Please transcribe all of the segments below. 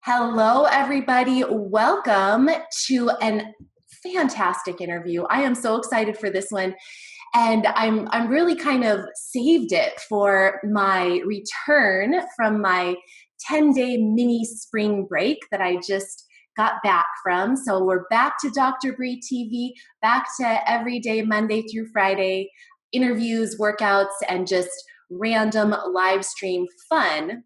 Hello, everybody. Welcome to an fantastic interview. I am so excited for this one. And I'm really kind of saved it for my return from my 10-day mini spring break that I just got back from. So we're back to Dr. Bree TV, back to everyday Monday through Friday interviews, workouts, and just random live stream fun.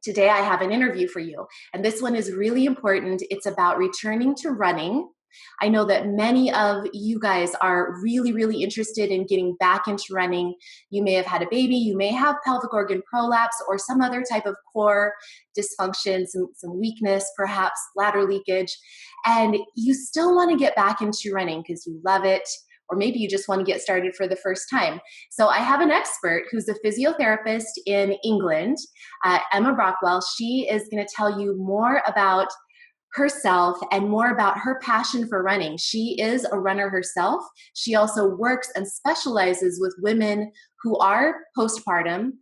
Today I have an interview for you, and this one is really important. It's about returning to running. I know that many of you guys are really, really interested in getting back into running. You may have had a baby, you may have pelvic organ prolapse or some other type of core dysfunction, some weakness, perhaps bladder leakage, and you still want to get back into running because you love it, or maybe you just want to get started for the first time. So I have an expert who's a physiotherapist in England, Emma Brockwell. She is going to tell you more about herself and more about her passion for running. She is a runner herself. She also works and specializes with women who are postpartum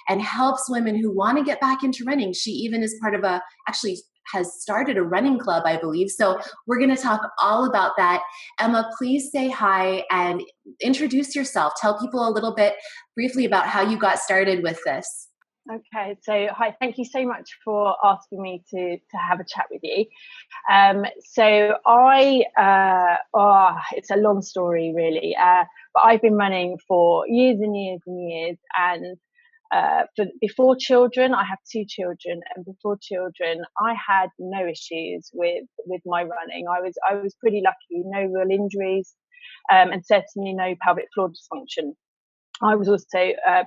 and helps women who want to get back into running. She even is part of actually has started a running club, I believe. So we're going to talk all about that. Emma, please say hi and introduce yourself. Tell people a little bit briefly about how you got started with this. Okay, so hi, thank you so much for asking me to have a chat with you. It's a long story really, but I've been running for years and years and years, and before children, I have two children, and before children, I had no issues with my running. I was pretty lucky, no real injuries, and certainly no pelvic floor dysfunction. I was also a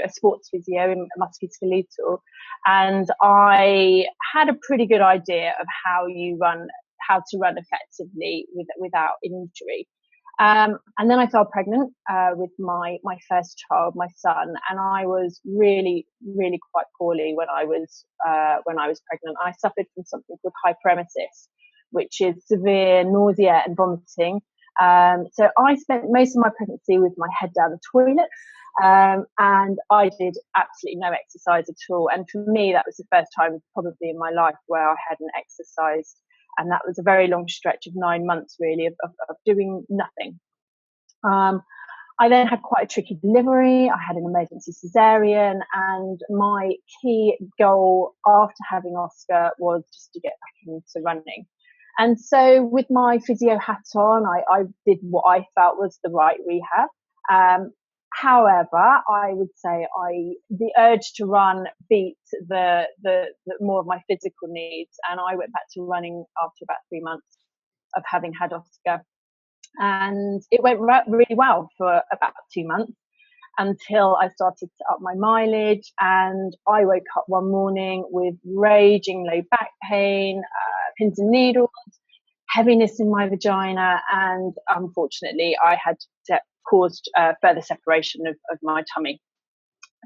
sports physio in musculoskeletal, and I had a pretty good idea of how to run effectively without injury. And then I fell pregnant with my first child, my son, and I was really, really quite poorly when I was pregnant. I suffered from something called hyperemesis, which is severe nausea and vomiting. So I spent most of my pregnancy with my head down the toilet, and I did absolutely no exercise at all. And for me, that was the first time probably in my life where I hadn't exercised. And that was a very long stretch of 9 months, really, of doing nothing. I then had quite a tricky delivery. I had an emergency cesarean, and my key goal after having Oscar was just to get back into running. And so with my physio hat on, I did what I felt was the right rehab. However, I would say the urge to run beat the more of my physical needs, and I went back to running after about 3 months of having had Oscar. And it went really well for about 2 months until I started to up my mileage, and I woke up one morning with raging low back pain, pins and needles, heaviness in my vagina, and unfortunately I had caused further separation of my tummy.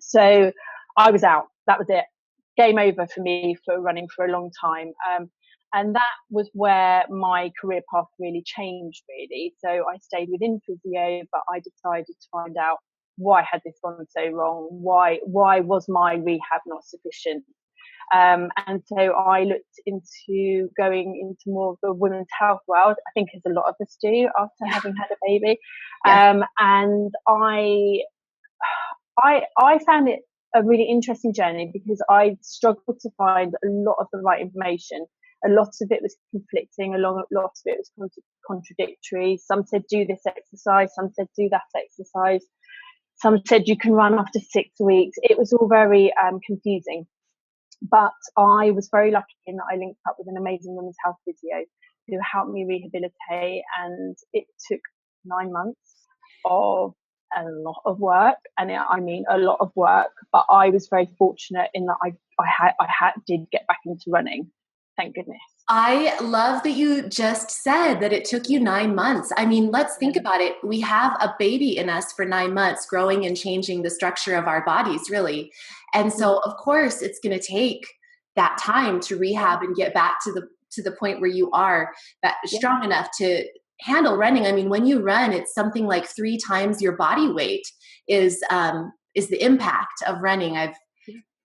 So I was out. That was it. Game over for me for running for a long time. And that was where my career path really changed, really. So I stayed within physio, but I decided to find out why had this gone so wrong? Why was my rehab not sufficient? And so I looked into going into more of the women's health world, I think as a lot of us do after having had a baby. Yes. And I found it a really interesting journey because I struggled to find a lot of the right information. A lot of it was conflicting, a lot of it was contradictory. Some said do this exercise, some said do that exercise. Some said you can run after 6 weeks. It was all very confusing. But I was very lucky in that I linked up with an amazing women's health physio who helped me rehabilitate, and it took 9 months of a lot of work, and I mean a lot of work. But I was very fortunate in that I did get back into running. Thank goodness. I love that you just said that it took you 9 months. I mean, let's think about it. We have a baby in us for 9 months, growing and changing the structure of our bodies, really. And so, of course, it's going to take that time to rehab and get back to the point where you are strong enough to handle running. I mean, when you run, it's something like 3 times your body weight is the impact of running. I've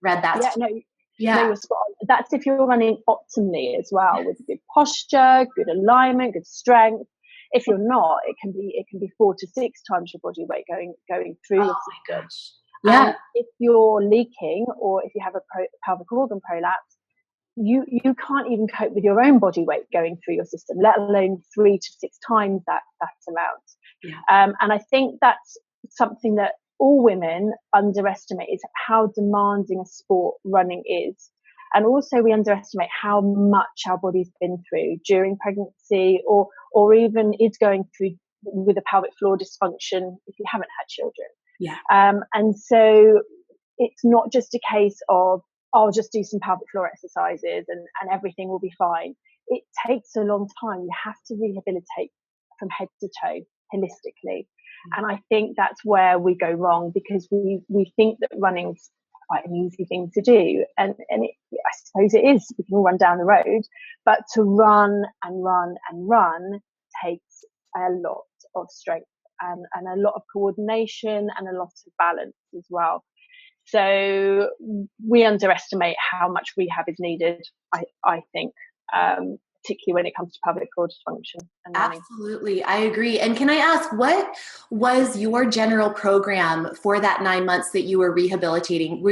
read that. Yeah, no, No, Yeah. you're spot on. That's if you're running optimally as well, with good posture, good alignment, good strength. If you're not, it can be 4 to 6 times your body weight going through Oh your my system. gosh. Yeah. And if you're leaking, or if you have a pelvic organ prolapse, you can't even cope with your own body weight going through your system, let alone 3 to 6 times that amount. Yeah. And I think that's something that all women underestimate, is how demanding a sport running is. And also we underestimate how much our body's been through during pregnancy, or even is going through with a pelvic floor dysfunction if you haven't had children. Yeah. And so it's not just a case of, I'll just do some pelvic floor exercises and everything will be fine. It takes a long time. You have to rehabilitate from head to toe holistically. And I think that's where we go wrong, because we think that running's quite an easy thing to do. And I suppose it is. We can all run down the road, but to run and run and run takes a lot of strength and a lot of coordination and a lot of balance as well. So we underestimate how much rehab is needed, I think, particularly when it comes to pelvic floor dysfunction and running. Absolutely. I agree. And can I ask, what was your general program for that 9 months that you were rehabilitating?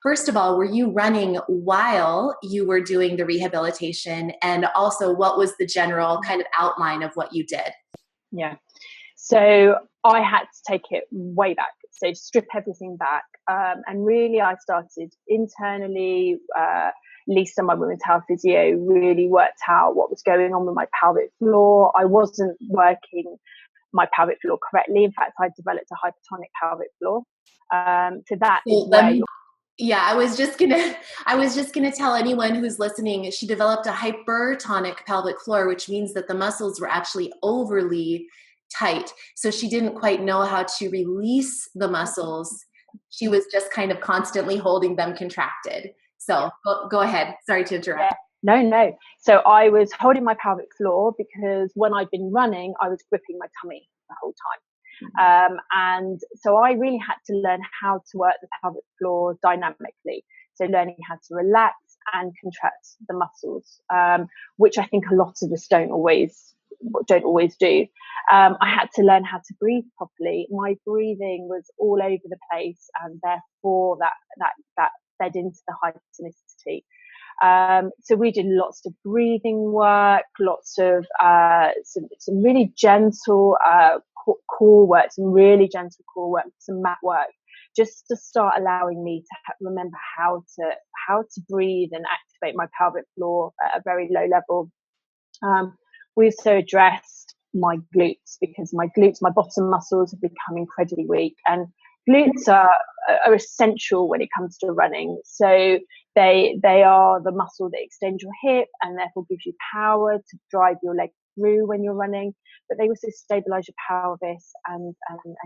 First of all, were you running while you were doing the rehabilitation? And also, what was the general kind of outline of what you did? Yeah. So I had to take it way back. So strip everything back. And really I started internally. Lisa, my women's health physio, really worked out what was going on with my pelvic floor. I wasn't working my pelvic floor correctly. In fact, I developed a hypertonic pelvic floor. So that is where Yeah, I was just gonna tell anyone who's listening, she developed a hypertonic pelvic floor, which means that the muscles were actually overly tight. So she didn't quite know how to release the muscles. She was just kind of constantly holding them contracted. So go ahead. Sorry to interrupt. Yeah. No. So I was holding my pelvic floor because when I'd been running, I was gripping my tummy the whole time. And so I really had to learn how to work the pelvic floor dynamically. So learning how to relax and contract the muscles, which I think a lot of us don't always do. I had to learn how to breathe properly. My breathing was all over the place, and therefore that fed into the hypertonicity. So we did lots of breathing work, lots of some really gentle core work, some really gentle core work, some mat work, just to start allowing me to remember how to breathe and activate my pelvic floor at a very low level. We also addressed my glutes, because my bottom muscles have become incredibly weak, and glutes are essential when it comes to running. So they are the muscle that extends your hip and therefore gives you power to drive your leg through when you're running, but they also stabilize your pelvis and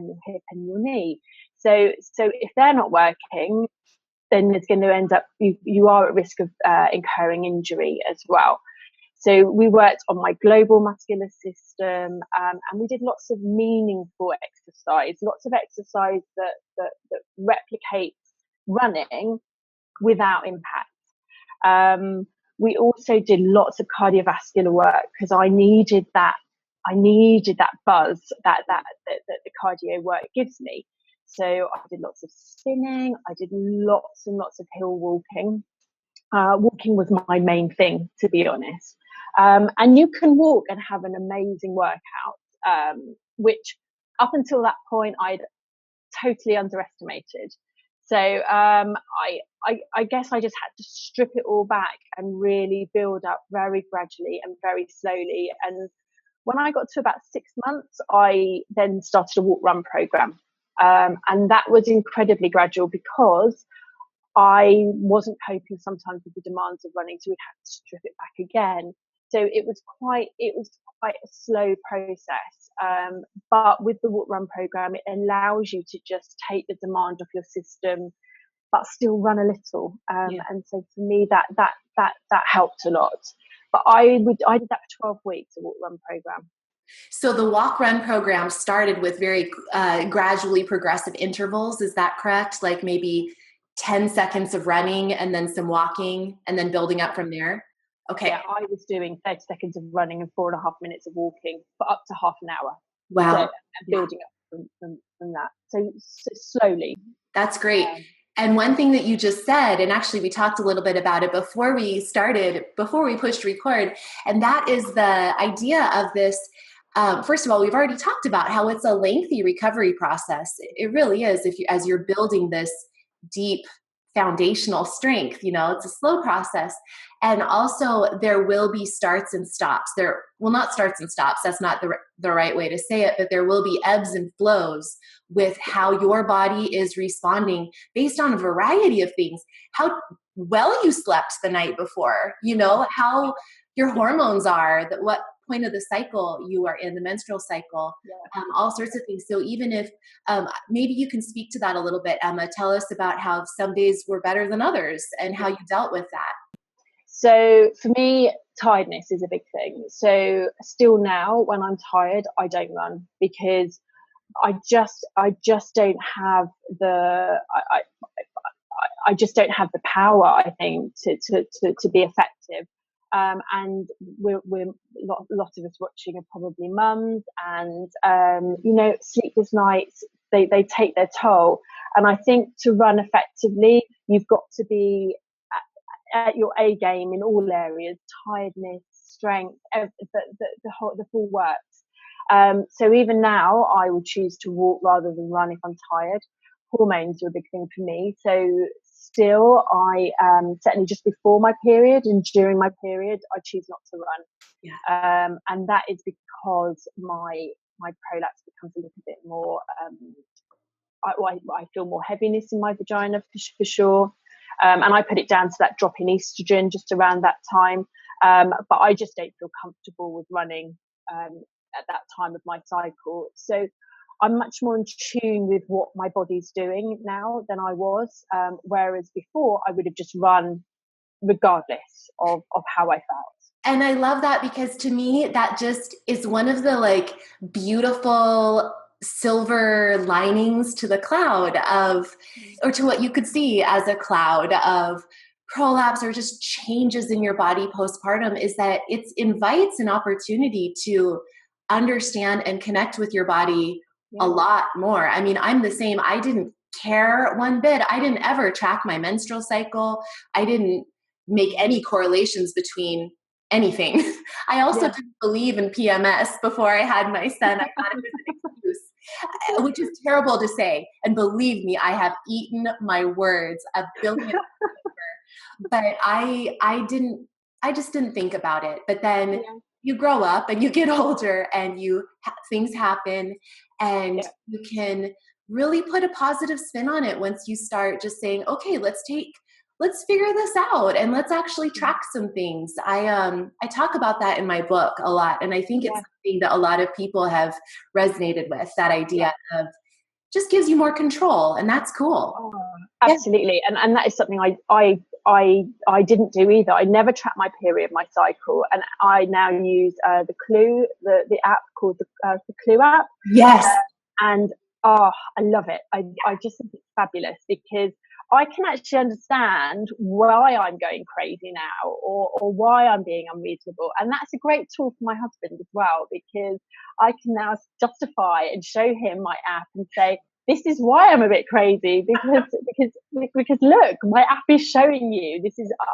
your hip and your knee. So if they're not working, then it's going to end up, you are at risk of incurring injury as well. So we worked on my global muscular system, and we did lots of meaningful exercise, lots of exercise that replicates running without impact. We also did lots of cardiovascular work, because I needed that buzz that the cardio work gives me. So I did lots of spinning. I did lots and lots of hill walking. Walking was my main thing, to be honest. And you can walk and have an amazing workout, which up until that point I'd totally underestimated. So I guess I just had to strip it all back and really build up very gradually and very slowly. And when I got to about 6 months, I then started a walk run program. And that was incredibly gradual, because I wasn't coping sometimes with the demands of running, so we'd have to strip it back again. So it was quite a slow process. But with the walk run program, it allows you to just take the demand off your system, but still run a little. And so for me, that helped a lot. But I did that for 12 weeks, a walk run program. So the walk run program started with very gradually progressive intervals. Is that correct? Like maybe 10 seconds of running and then some walking and then building up from there? Okay. Yeah, I was doing 30 seconds of running and 4.5 minutes of walking for up to half an hour. Wow. So, and building up from that. So slowly. That's great. And one thing that you just said, and actually we talked a little bit about it before we pushed record, and that is the idea of this. First of all, we've already talked about how it's a lengthy recovery process. It really is. As you're building this deep foundational strength, it's a slow process. And also there will be starts and stops. Not starts and stops. That's not the right way to say it, but there will be ebbs and flows with how your body is responding based on a variety of things. How well you slept the night before, how your hormones are, what point of the cycle you are in, the menstrual cycle, all sorts of things. So even if maybe you can speak to that a little bit, Emma, tell us about how some days were better than others and how you dealt with that. So for me, tiredness is a big thing. So still now when I'm tired, I don't run because I just don't have I just don't have the power, I think, to be effective. And we're lot of us watching are probably mums, and sleepless nights, they take their toll. And I think to run effectively, you've got to be at your A game in all areas: tiredness, strength, the full works. So even now, I would choose to walk rather than run if I'm tired. Hormones are a big thing for me. So still, I certainly just before my period and during my period, I choose not to run. Yeah. And that is because my prolapse becomes a little bit more. I feel more heaviness in my vagina for sure. And I put it down to that drop in estrogen just around that time. But I just don't feel comfortable with running at that time of my cycle. So I'm much more in tune with what my body's doing now than I was. Whereas before, I would have just run regardless of how I felt. And I love that, because to me, that just is one of the beautiful silver linings to the cloud or to what you could see as a cloud of prolapse or just changes in your body postpartum, is that it invites an opportunity to understand and connect with your body a lot more. I mean, I'm the same. I didn't care one bit. I didn't ever track my menstrual cycle. I didn't make any correlations between anything. I also didn't believe in PMS before I had my son. I thought it was an excuse, which is terrible to say. And believe me, I have eaten my words a billion times over. But I just didn't think about it. But then you grow up and you get older and things happen, and you can really put a positive spin on it once you start just saying, okay, let's figure this out and let's actually track some things. I talk about that in my book a lot, and I think it's something that a lot of people have resonated with, that idea of just gives you more control, and that's cool. Oh, absolutely. And that is something I didn't do either. I never tracked my period, my cycle, and I now use the Clue, the app called the Clue app. Yes. And I love it. I just think it's fabulous, because I can actually understand why I'm going crazy now, or why I'm being unreasonable. And that's a great tool for my husband as well, because I can now justify and show him my app and say, this is why I'm a bit crazy, because look, my app is showing you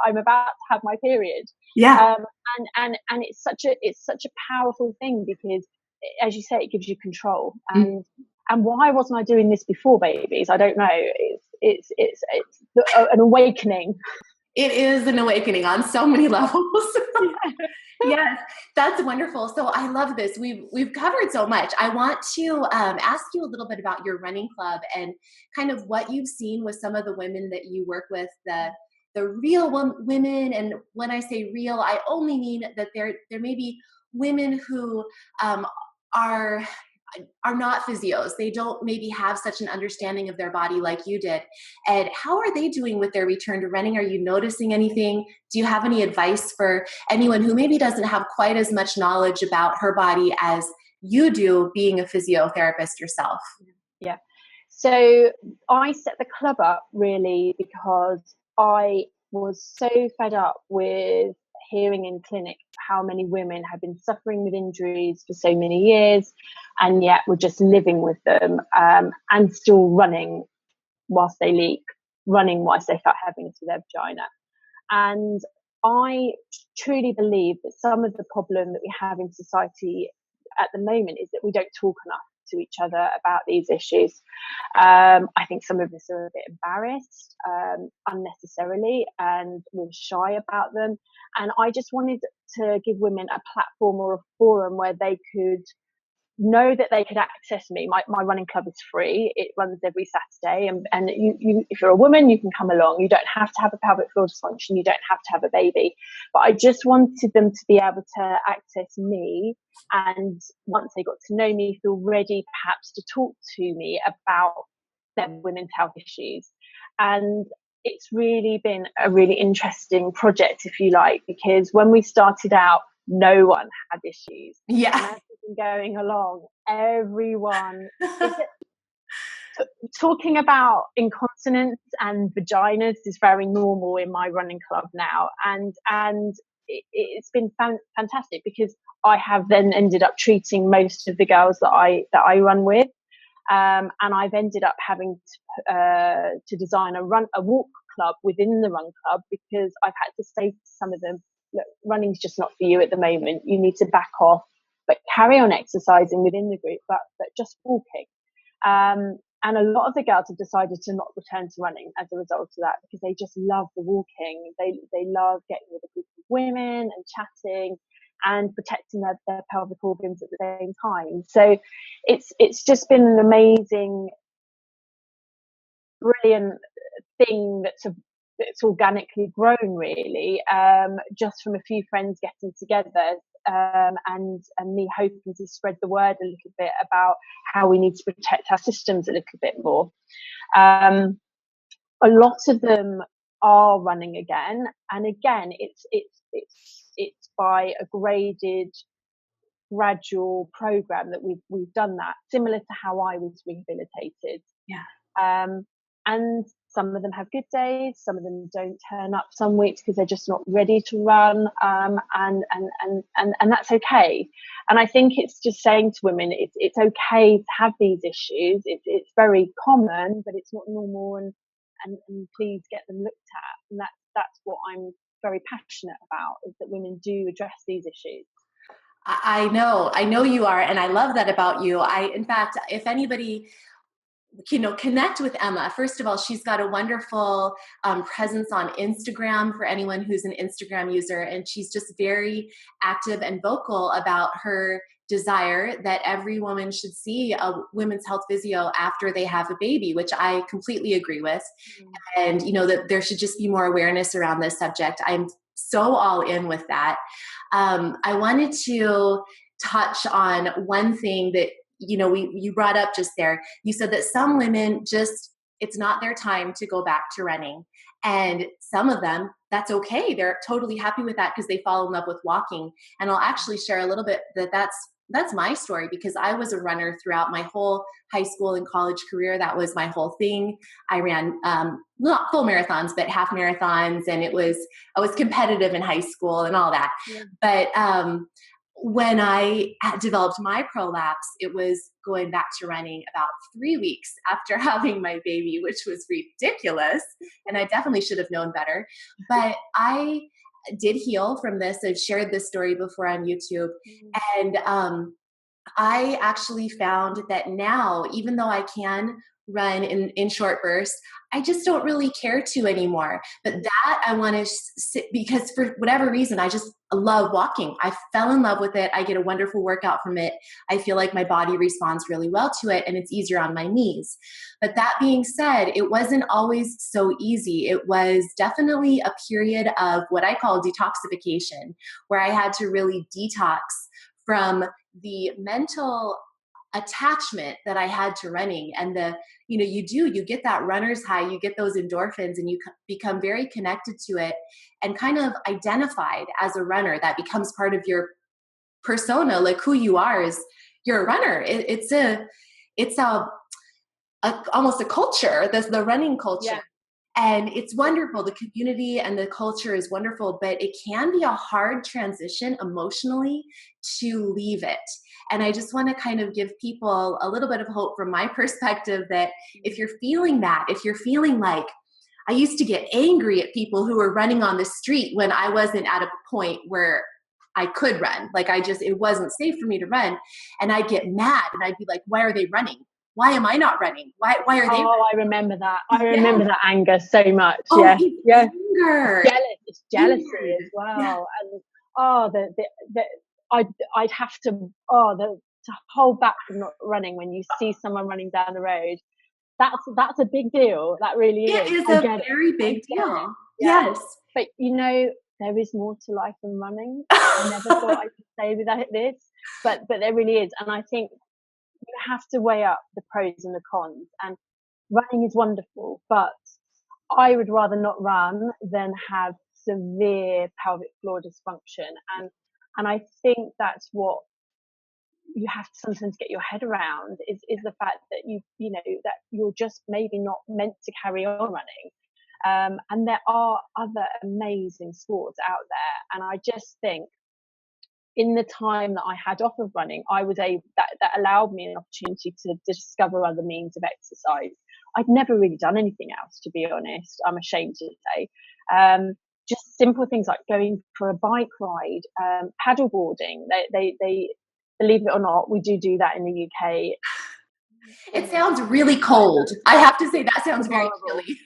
I'm about to have my period. Yeah. And it's such a powerful thing, because as you say, it gives you control. And why wasn't I doing this before, babies? I don't know. It's an awakening. It is an awakening on so many levels. Yes, that's wonderful. So I love this. We've covered so much. I want to ask you a little bit about your running club and kind of what you've seen with some of the women that you work with, the real women. And when I say real, I only mean that there may be women who are not physios. They don't maybe have such an understanding of their body like you did. And how are they doing with their return to running? Are you noticing anything? Do you have any advice for anyone who maybe doesn't have quite as much knowledge about her body as you do, being a physiotherapist yourself? Yeah. So I set the club up really because I was so fed up with hearing in clinic how many women have been suffering with injuries for so many years and yet were just living with them, and still running whilst they leak, running whilst they felt heaviness with their vagina. And I truly believe that some of the problem that we have in society at the moment is that we don't talk enough to each other about these issues. I think some of us are a bit embarrassed unnecessarily, and we're shy about them. And I just wanted to give women a platform or a forum where they could know that they could access me. My running club is free. It runs every Saturday, and you if you're a woman, you can come along. You don't have to have a pelvic floor dysfunction. You don't have to have a baby. But I just wanted them to be able to access me, and once they got to know me, feel ready perhaps to talk to me about their women's health issues. And it's really been a really interesting project, if you like, because when we started out, no one had issues. Yeah. And as we've been going along, everyone is talking about incontinence and vaginas is very normal in my running club now. And it's been fantastic because I have then ended up treating most of the girls that I run with. And I've ended up having to design a walk club within the run club, because I've had to say to some of them, look, running's just not for you at the moment. You need to back off, but carry on exercising within the group, but just walking. And a lot of the girls have decided to not return to running as a result of that, because they just love the walking. They love getting with a group of women and chatting and protecting their pelvic organs at the same time. So it's just been an amazing, brilliant thing that's organically grown, really, just from a few friends getting together, and me hoping to spread the word a little bit about how we need to protect our systems a little bit more. A lot of them are running again, and again, it's by a graded, gradual program that we've done that, similar to how I was rehabilitated. Yeah. And some of them have good days, some of them don't turn up some weeks because they're just not ready to run, and that's okay. And I think it's just saying to women, it's okay to have these issues. It's very common, but it's not normal, and please get them looked at. And that's what I'm very passionate about, is that women do address these issues. I know you are, and I love that about you. In fact, if anybody, connect with Emma. First of all, she's got a wonderful presence on Instagram for anyone who's an Instagram user, and she's just very active and vocal about her desire that every woman should see a women's health physio after they have a baby, which I completely agree with. And, that there should just be more awareness around this subject. I'm so all in with that. I wanted to touch on one thing that, you brought up just there. You said that some women it's not their time to go back to running. And some of them, that's okay. They're totally happy with that because they fall in love with walking. And I'll actually share a little bit that's my story, because I was a runner throughout my whole high school and college career. That was my whole thing. I ran not full marathons, but half marathons. And I was competitive in high school and all that. Yeah. But when I developed my prolapse, it was going back to running about 3 weeks after having my baby, which was ridiculous. And I definitely should have known better. But I did heal from this. I've shared this story before on YouTube. And I actually found that now, even though I can run in short bursts, I just don't really care to anymore. But that I want to sit, because for whatever reason, I just love walking. I fell in love with it. I get a wonderful workout from it. I feel like my body responds really well to it, and it's easier on my knees. But that being said, it wasn't always so easy. It was definitely a period of what I call detoxification, where I had to really detox from the mental attachment that I had to running. And you get that runner's high, you get those endorphins, and you become very connected to it and kind of identified as a runner. That becomes part of your persona, like who you are is you're a runner. It's a almost a culture, the running culture. Yeah. And it's wonderful. The community and the culture is wonderful, but it can be a hard transition emotionally to leave it. And I just want to kind of give people a little bit of hope from my perspective that if you're feeling that, if you're feeling like, I used to get angry at people who were running on the street when I wasn't at a point where I could run. Like it wasn't safe for me to run. And I'd get mad and I'd be like, why are they running? Why am I not running? Why are they running? Oh, I remember that. I Yeah. remember that anger so much. Oh, Yeah. it's Yeah. anger. It's jealousy as Yeah. well. And I'd have to to hold back from not running when you see someone running down the road. That's a big deal. That really It is. is I a get it. very I big get it. deal. Yeah. Yes. But there is more to life than running. I never thought I could say this, but there really is. And I think you have to weigh up the pros and the cons. And running is wonderful, but I would rather not run than have severe pelvic floor dysfunction. And I think that's what you have to sometimes get your head around is the fact that that you're just maybe not meant to carry on running. And there are other amazing sports out there. And I just think in the time that I had off of running, I was that allowed me an opportunity to discover other means of exercise. I'd never really done anything else, to be honest. I'm ashamed to say. Just simple things like going for a bike ride, paddle boarding. They believe it or not, we do that in the UK. It sounds really cold. I have to say that sounds very Horrible. chilly.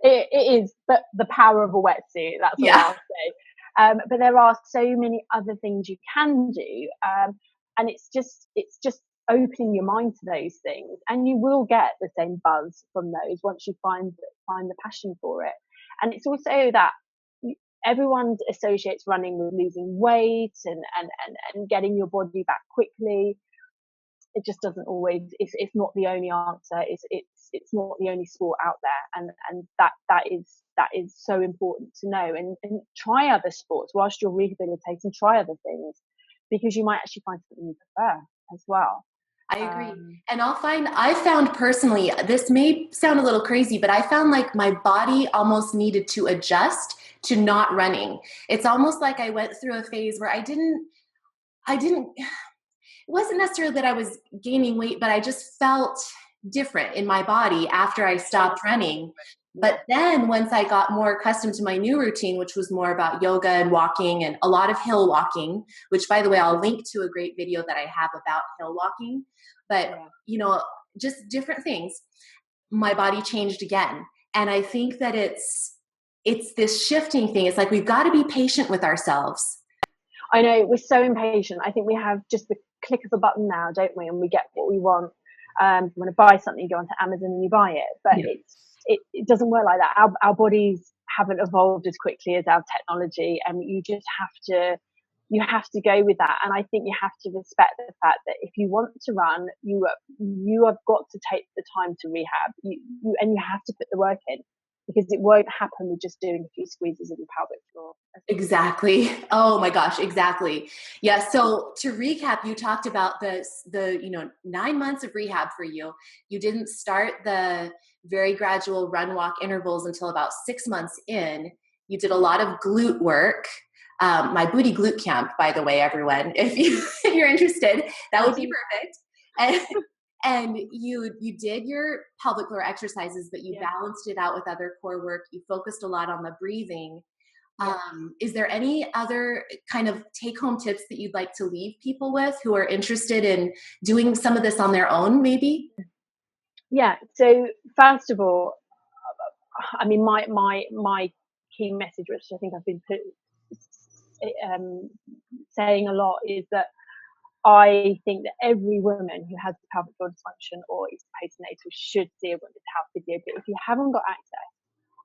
It is, but the power of a wetsuit. That's all Yeah. I'll say. But there are so many other things you can do, and it's just opening your mind to those things, and you will get the same buzz from those once you find the passion for it. And it's also that everyone associates running with losing weight and getting your body back quickly. It just doesn't always. It's not the only answer. It's not the only sport out there, and that is so important to know. And try other sports whilst you're rehabilitating. Try other things because you might actually find something you prefer as well. I agree. And I found personally, this may sound a little crazy, but I found like my body almost needed to adjust to not running. It's almost like I went through a phase where it wasn't necessarily that I was gaining weight, but I just felt different in my body after I stopped running. But then once I got more accustomed to my new routine, which was more about yoga and walking and a lot of hill walking, which by the way, I'll link to a great video that I have about hill walking, but just different things, my body changed again. And I think that it's this shifting thing. It's like, we've got to be patient with ourselves. I know, we're so impatient. I think we have just the click of a button now, don't we? And we get what we want. You want to buy something, you go onto Amazon and you buy it. But it doesn't work like that. Our bodies haven't evolved as quickly as our technology, and you have to go with that. And I think you have to respect the fact that if you want to run, you have got to take the time to rehab. And you have to put the work in, because it won't happen with just doing a few squeezes of the pelvic floor. Exactly. Oh my gosh, exactly. Yeah. So to recap, you talked about the 9 months of rehab for you. You didn't start the very gradual run walk intervals until about 6 months in. You did a lot of glute work. My booty glute camp, by the way, everyone, if you're interested, that would be perfect. And you did your pelvic floor exercises, but you balanced it out with other core work. You focused a lot on the breathing. Is there any other kind of take-home tips that you'd like to leave people with who are interested in doing some of this on their own, maybe? Yeah. So first of all, I mean, my key message, which I think I've been saying a lot, is that I think that every woman who has pelvic floor dysfunction or is postnatal should see a women's health video. But if you haven't got access,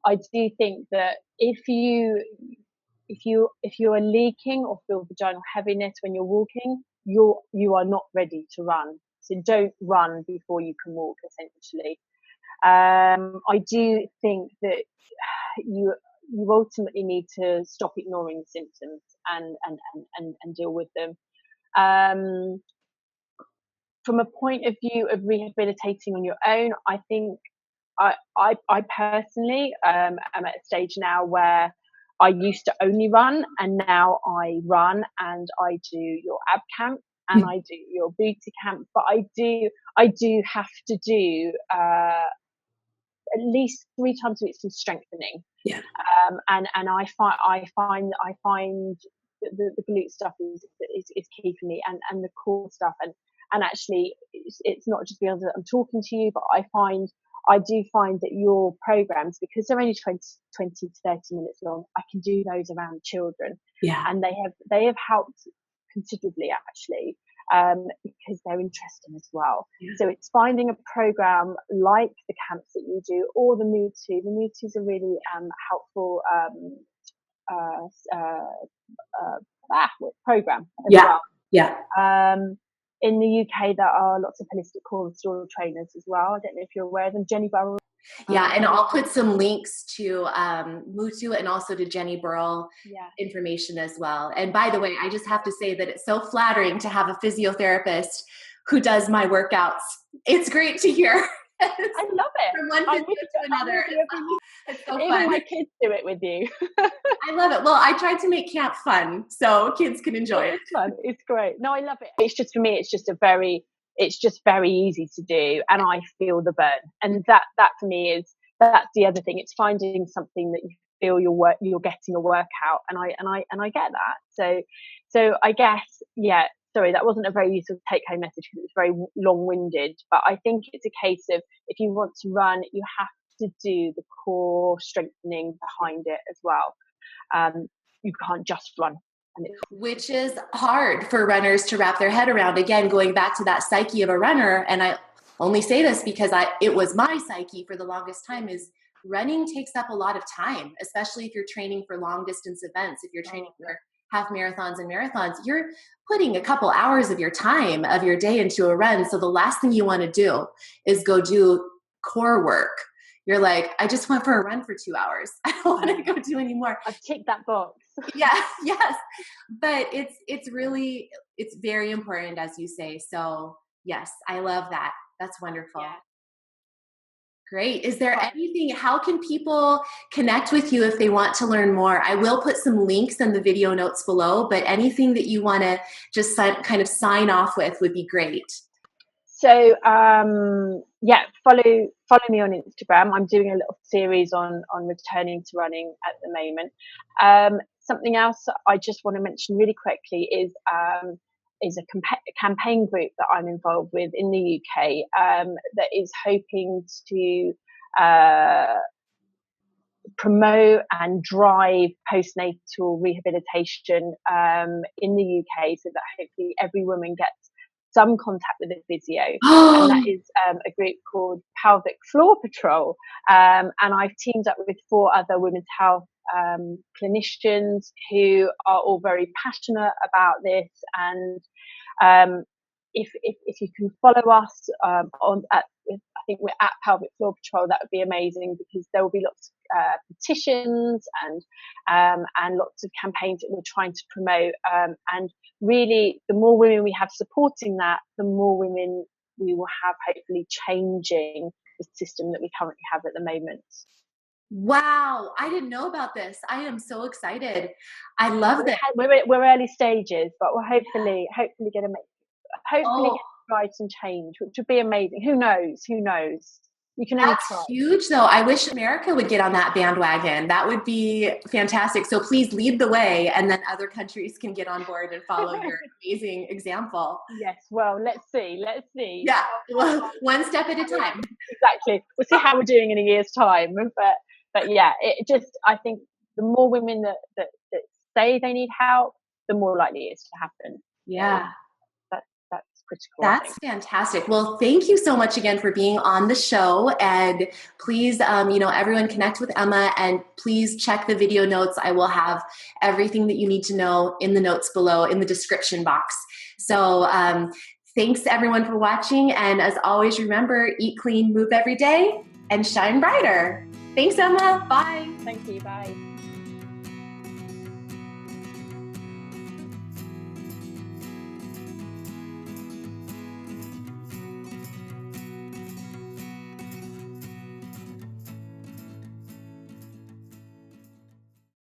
I do think that if you are leaking or feel vaginal heaviness when you're walking, you are not ready to run. So don't run before you can walk, essentially. I do think that you ultimately need to stop ignoring the symptoms and deal with them. from a point of view of rehabilitating on your own, I think I personally am at a stage now where I used to only run, and now I run and I do your ab camp and I do your booty camp, but I do have to do at least 3 times a week some strengthening. Yeah. And I find the glute stuff is key for me, and the core stuff, and actually it's not just because I'm talking to you, but I do find that your programs, because they're only 20 to 30 minutes long, I can do those around children. Yeah. And they have helped considerably, actually, because they're interesting as well. Yeah. So it's finding a program like the camps that you do, or the Mood 2. The Mood 2 is a really helpful program as well. Yeah. In the UK, there are lots of holistic core restorative trainers as well. I don't know if you're aware of them. Jenny Burrell. Yeah, and I'll put some links to Mutu and also to Jenny Burrell information as well. And by the way, I just have to say that it's so flattering to have a physiotherapist who does my workouts. It's great to hear. I love it. From one physio to another. It's so Even fun. my kids do it with you. I love it. Well, I tried to make camp fun so kids can enjoy it. It's fun. It's great. No, I love it. It's just, for me, it's just very easy to do, and I feel the burn. And that for me that's the other thing. It's finding something that you feel you're getting a workout, and I get that. So I guess, yeah. Sorry, that wasn't a very useful take-home message because it's very long-winded. But I think it's a case of, if you want to run, you have to do the core strengthening behind it as well. You can't just run. Which is hard for runners to wrap their head around. Again, going back to that psyche of a runner, and I only say this because it was my psyche for the longest time, is running takes up a lot of time, especially if you're training for long distance events. If you're training for half marathons and marathons, you're putting a couple hours of your time, of your day, into a run. So the last thing you want to do is go do core work. You're like, I just went for a run for 2 hours. I don't want to go do any more. I've ticked that box. Yeah, yes. But it's very important, as you say. So yes, I love that. That's wonderful. Yeah. Great. Is there anything, how can people connect with you if they want to learn more? I will put some links in the video notes below, but anything that you want to just kind of sign off with would be great. So, follow me on Instagram. I'm doing a little series on returning to running at the moment. Something else I just want to mention really quickly is a campaign group that I'm involved with in the UK that is hoping to promote and drive postnatal rehabilitation in the UK, so that hopefully every woman gets some contact with a physio. And that is a group called Pelvic Floor Patrol. And I've teamed up with 4 other women's health clinicians who are all very passionate about this. And if you can follow us I think we're at Pelvic Floor Patrol, that would be amazing, because there will be lots of petitions and lots of campaigns that we're trying to promote. And really, the more women we have supporting that, the more women we will have hopefully changing the system that we currently have at the moment. Wow, I didn't know about this. I am so excited. I love this. We're early stages, but we're hopefully going to drive some change, which would be amazing. Who knows? You can only try. That's huge, though. I wish America would get on that bandwagon. That would be fantastic. So please lead the way, and then other countries can get on board and follow your amazing example. Yes. Well, let's see. Yeah. Well, one step at a time. Exactly. We'll see how we're doing in a year's time. But yeah, I think the more women that say they need help, the more likely it is to happen. Yeah. That's critical. That's fantastic. Well, thank you so much again for being on the show. And please, everyone connect with Emma, and please check the video notes. I will have everything that you need to know in the notes below in the description box. So thanks everyone for watching. And as always, remember, eat clean, move every day, and shine brighter. Thanks, Emma. Bye. Thank you. Bye.